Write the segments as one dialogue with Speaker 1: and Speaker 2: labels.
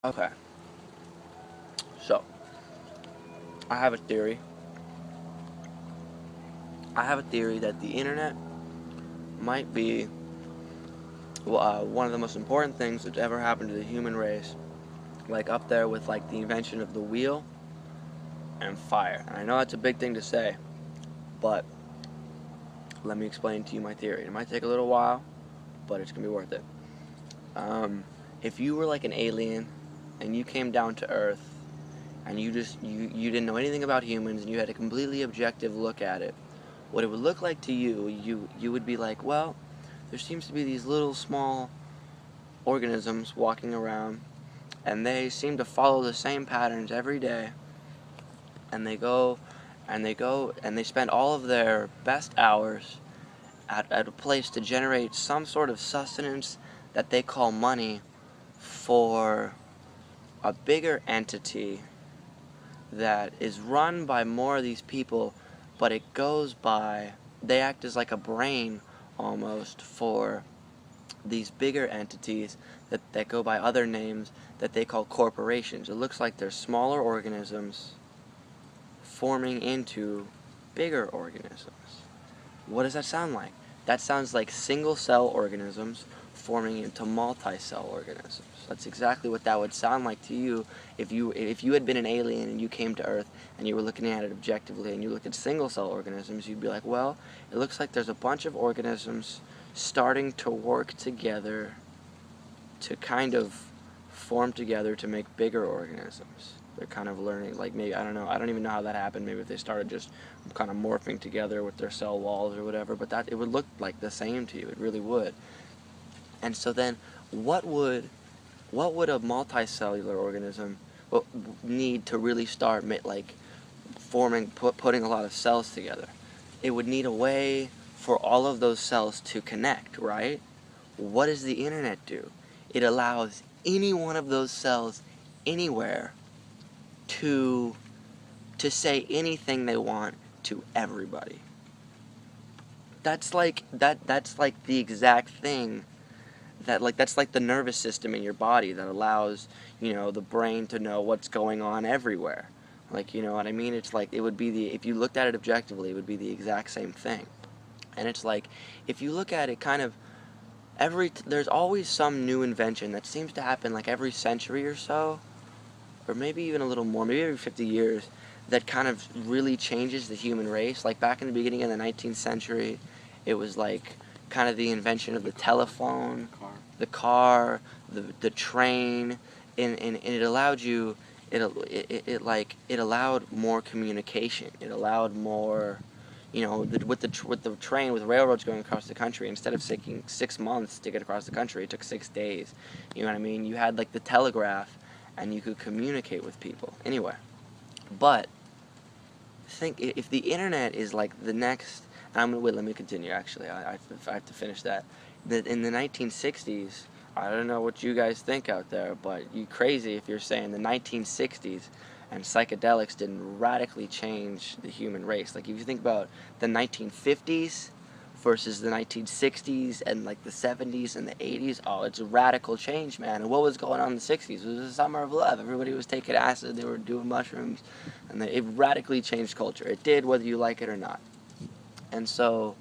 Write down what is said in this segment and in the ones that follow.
Speaker 1: Okay, so I have a theory. I have a theory that the internet might be one of the most important things that's ever happened to the human race. Like up there with like the invention of the wheel and fire. And I know that's a big thing to say, but let me explain to you my theory. It might take a little while, but it's gonna be worth it. Um, if you were like an alien and you came down to Earth and you didn't know anything about humans and you had a completely objective look at it, what it would look like to you would be like, well, there seems to be these little small organisms walking around, and they seem to follow the same patterns every day, and they spend all of their best hours at a place to generate some sort of sustenance that they call money for a bigger entity that is run by more of these people, but they act as like a brain almost for these bigger entities that go by other names that they call corporations. It looks like they're smaller organisms forming into bigger organisms. What does that sound like? That sounds like single-cell organisms forming into multi-cell organisms. That's exactly what that would sound like to you if you had been an alien and you came to Earth and you were looking at it objectively and you looked at single-cell organisms. You'd be like, well, it looks like there's a bunch of organisms starting to work together to kind of form together to make bigger organisms. They're kind of learning, like maybe, I don't know, I don't even know how that happened. Maybe if they started just kind of morphing together with their cell walls or whatever, but that it would look like the same to you. It really would. And so then, what would a multicellular organism need to really start like putting a lot of cells together? It would need a way for all of those cells to connect, right? What does the internet do? It allows any one of those cells anywhere to say anything they want to everybody. That's like the exact thing that's like the nervous system in your body that allows, the brain to know what's going on everywhere. Like, you know what I mean? It's like it would be if you looked at it objectively, it would be the exact same thing. And it's like if you look at it kind of there's always some new invention that seems to happen like every century or so, or maybe even a little more, maybe every 50 years, that kind of really changes the human race. Like back in the beginning of the 19th century, it was like kind of the invention of the telephone, the car, the train, and it allowed you, it allowed more communication. It allowed more, with the train, with railroads going across the country, instead of taking 6 months to get across the country, it took 6 days. You know what I mean? You had like the telegraph, and you could communicate with people anywhere. But think if the internet is like the next, and let me continue. Actually, I have to finish that. That in the 1960s, I don't know what you guys think out there, but you crazy if you're saying the 1960s and psychedelics didn't radically change the human race. Like if you think about the 1950s versus the 1960s and like the 70s and the 80s, oh, it's a radical change, man. And what was going on in the 60s? It was the summer of love. Everybody was taking acid, they were doing mushrooms, and it radically changed culture. It did, whether you like it or not. And so,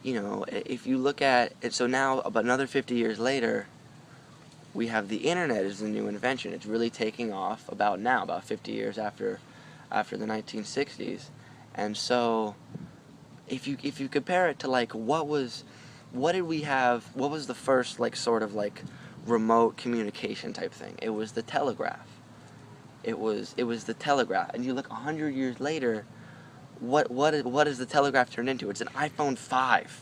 Speaker 1: if you look at it, so now about another 50 years later, we have the internet as the new invention. It's really taking off about 50 years after the 1960s. And so if you compare it to like what did we have, what was the first like sort of like remote communication type thing? It was the telegraph. It was the telegraph. And you look 100 years later, what does the telegraph turn into? It's an iPhone 5.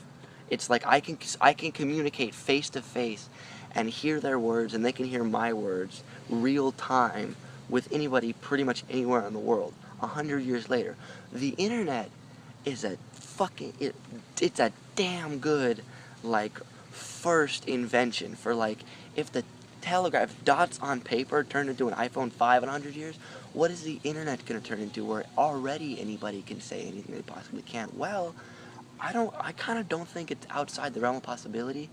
Speaker 1: It's like I can communicate face to face and hear their words, and they can hear my words real time with anybody pretty much anywhere in the world. 100 years later, the internet is it's a damn good like first invention for like if the telegraph dots on paper turned into an iPhone 5 in 100 years, what is the internet going to turn into where already anybody can say anything they possibly can? Well, I kind of don't think it's outside the realm of possibility.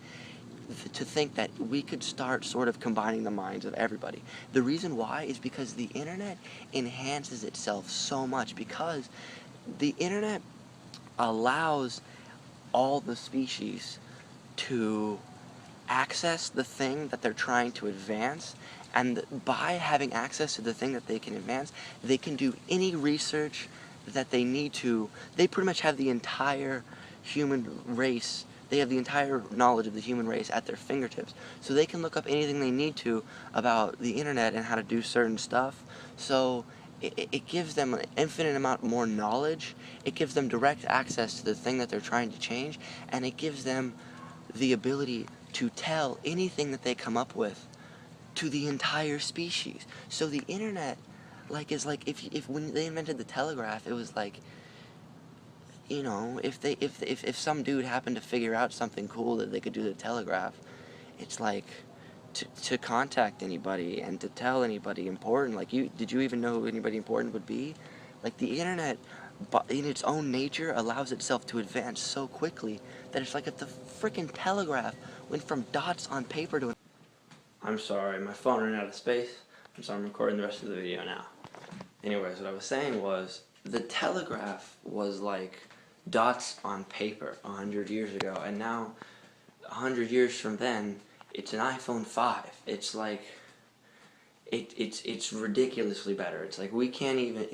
Speaker 1: to think that we could start sort of combining the minds of everybody. The reason why is because the internet enhances itself so much, because the internet allows all the species to access the thing that they're trying to advance, and by having access to the thing that they can advance, they can do any research that they need to. They pretty much have the entire human race, they have the entire knowledge of the human race at their fingertips, so they can look up anything they need to about the internet and how to do certain stuff. So it gives them an infinite amount more knowledge, it gives them direct access to the thing that they're trying to change, and it gives them the ability to tell anything that they come up with to the entire species. So the internet, like, is like, if when they invented the telegraph, it was like, you know, if some dude happened to figure out something cool that they could do the telegraph, it's like to contact anybody and to tell anybody important. Like, did you even know who anybody important would be? Like, the internet, but in its own nature, allows itself to advance so quickly that it's like if the freaking telegraph went from dots on paper to... I'm sorry, my phone ran out of space, so I'm recording the rest of the video now. Anyways, what I was saying was, the telegraph was like dots on paper 100 years ago, and now 100 years from then, it's an iPhone 5. It's like, it's ridiculously better. It's like, we can't even...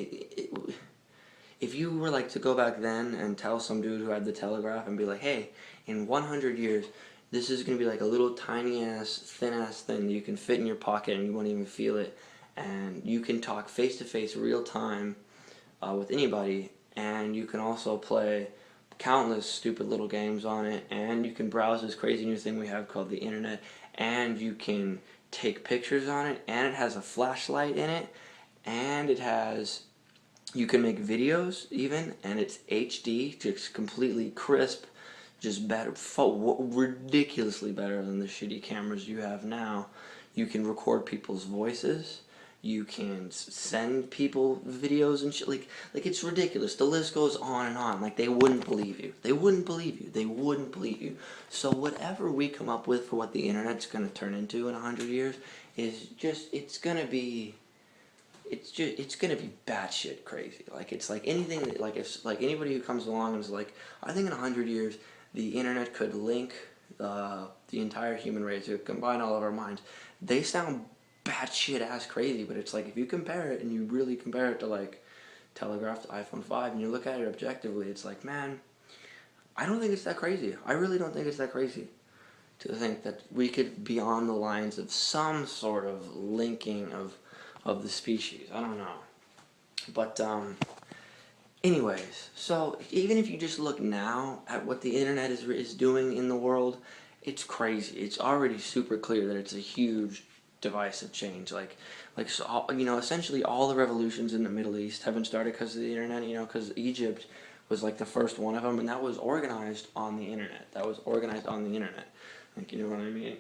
Speaker 1: if you were like to go back then and tell some dude who had the telegraph and be like, hey, in 100 years, this is going to be like a little tiny ass, thin ass thing that you can fit in your pocket and you won't even feel it, and you can talk face to face real time with anybody, and you can also play countless stupid little games on it, and you can browse this crazy new thing we have called the internet, and you can take pictures on it, and it has a flashlight in it, and it has... you can make videos even, and it's HD, just completely crisp, just better, ridiculously better than the shitty cameras you have now. You can record people's voices, you can send people videos and shit, like it's ridiculous. The list goes on and on. Like, they wouldn't believe you. They wouldn't believe you. They wouldn't believe you. So whatever we come up with for what the internet's going to turn into in 100 years is just, it's going to be batshit crazy. Like, it's like anything that, like, if like anybody who comes along and is like, I think in 100 years the internet could link the entire human race, to combine all of our minds, they sound batshit ass crazy. But it's like, if you compare it, and you really compare it to like telegraph to iPhone 5, and you look at it objectively, it's like, man, I don't think it's that crazy. I really don't think it's that crazy to think that we could be on the lines of some sort of linking of the species. I don't know. But, anyways, so even if you just look now at what the internet is doing in the world, it's crazy. It's already super clear that it's a huge divisive change. Like so, you know, essentially all the revolutions in the Middle East haven't started because of the internet, you know, because Egypt was like the first one of them, and that was organized on the internet. Like, you know what I mean?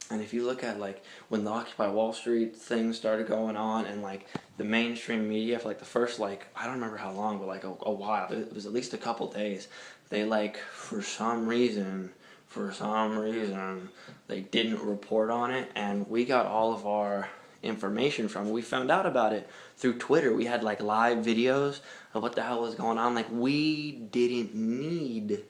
Speaker 1: And if you look at, like, when the Occupy Wall Street thing started going on, and, like, the mainstream media for, like, the first, like, I don't remember how long, but, like, a while, it was at least a couple days, they, like, for some reason, they didn't report on it, and we got all of our information from it. We found out about it through Twitter. We had, like, live videos of what the hell was going on. Like, we didn't need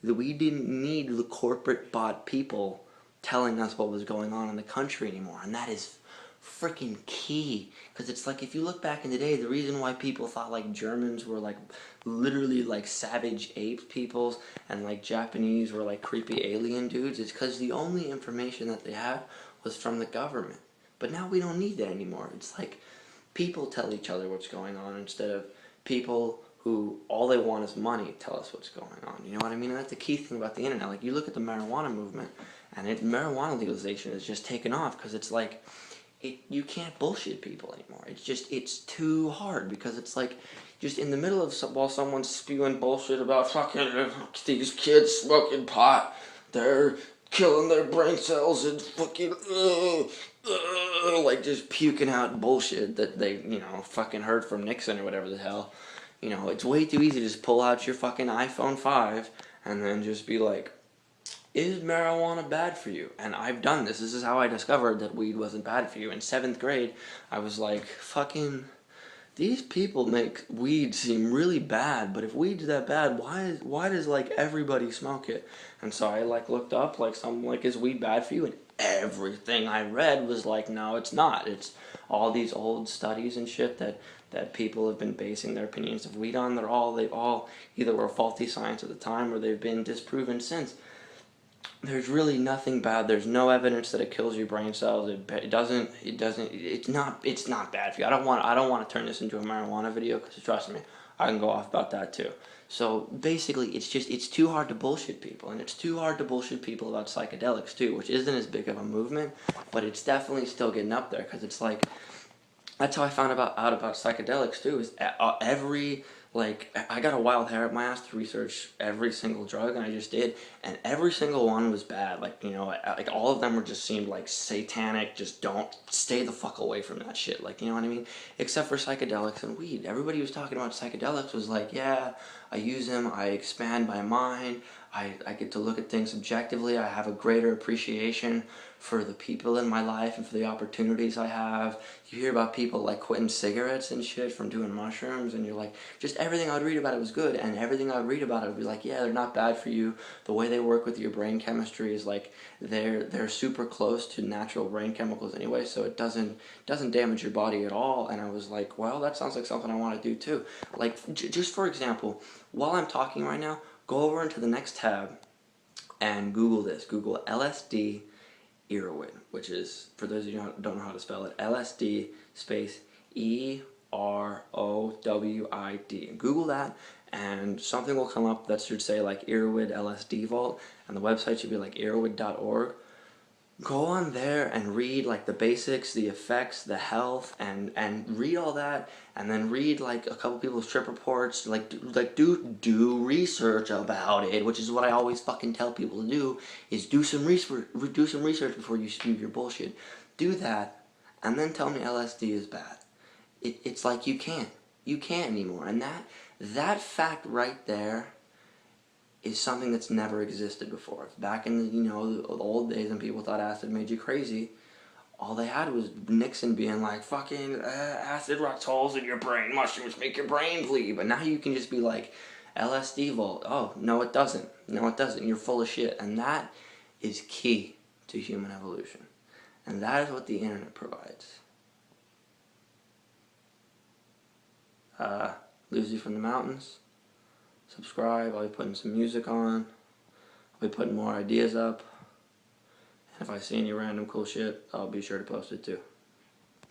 Speaker 1: the corporate bought people telling us what was going on in the country anymore, and that is freaking key. Because it's like, if you look back in the day, the reason why people thought like Germans were like literally like savage ape peoples, and like Japanese were like creepy alien dudes, is because the only information that they had was from the government. But now we don't need that anymore. It's like, people tell each other what's going on, instead of people who all they want is money tell us what's going on. You know what I mean? And that's the key thing about the internet. Like, you look at the marijuana movement, and marijuana legalization is just taken off, because it's like, you can't bullshit people anymore. It's too hard, because it's like, just in the middle of, while someone's spewing bullshit about fucking these kids smoking pot, they're killing their brain cells and fucking, like, just puking out bullshit that they, you know, fucking heard from Nixon or whatever the hell. You know, it's way too easy to just pull out your fucking iPhone 5 and then just be like, is marijuana bad for you? And I've done this. This is how I discovered that weed wasn't bad for you. In 7th grade, I was like, fucking, these people make weed seem really bad, but if weed's that bad, why does like everybody smoke it? And so I like looked up like something like, is weed bad for you? And everything I read was like, no, it's not. It's all these old studies and shit that people have been basing their opinions of weed on. They've all either were faulty science at the time or they've been disproven since. There's really nothing bad. There's no evidence that it kills your brain cells. It's not bad for you. I don't want to turn this into a marijuana video because trust me, I can go off about that too. So basically, it's too hard to bullshit people, and it's too hard to bullshit people about psychedelics too, which isn't as big of a movement, but it's definitely still getting up there because it's like, that's how I found out about psychedelics too. Is every, like, I got a wild hair up my ass to research every single drug, and I just did, and every single one was bad. Like, you know, like all of them were just seemed like satanic. Just don't, stay the fuck away from that shit. Like, you know what I mean? Except for psychedelics and weed. Everybody was talking about psychedelics was like, yeah, I use them, I expand my mind, I get to look at things objectively, I have a greater appreciation for the people in my life and for the opportunities I have. You hear about people like quitting cigarettes and shit from doing mushrooms, and you're like, just everything I would read about it was good, and everything I would read about it would be like, yeah, they're not bad for you. The way they work with your brain chemistry is like, they're super close to natural brain chemicals anyway, so it doesn't damage your body at all. And I was like, well, that sounds like something I want to do too. Like, just for example, while I'm talking right now, go over into the next tab and Google this. Google LSD Erowid, which is, for those of you who don't know how to spell it, LSD space EROWID. Google that, and something will come up that should say like Erowid LSD Vault, and the website should be like erowid.org. Go on there and read like the basics, the effects, the health, and read all that, and then read like a couple people's trip reports, do research about it, which is what I always fucking tell people to do, is do some research before you spew your bullshit. Do that, and then tell me LSD is bad. It's like you can't anymore, and that fact right there is something that's never existed before. Back in the old days when people thought acid made you crazy, all they had was Nixon being like, fucking acid rocks holes in your brain, mushrooms make your brain bleed. But now you can just be like, LSD Vault. Oh, no it doesn't. No it doesn't. You're full of shit. And that is key to human evolution. And that is what the internet provides. Lose You from the Mountains. Subscribe. I'll be putting some music on. I'll be putting more ideas up. And if I see any random cool shit, I'll be sure to post it too.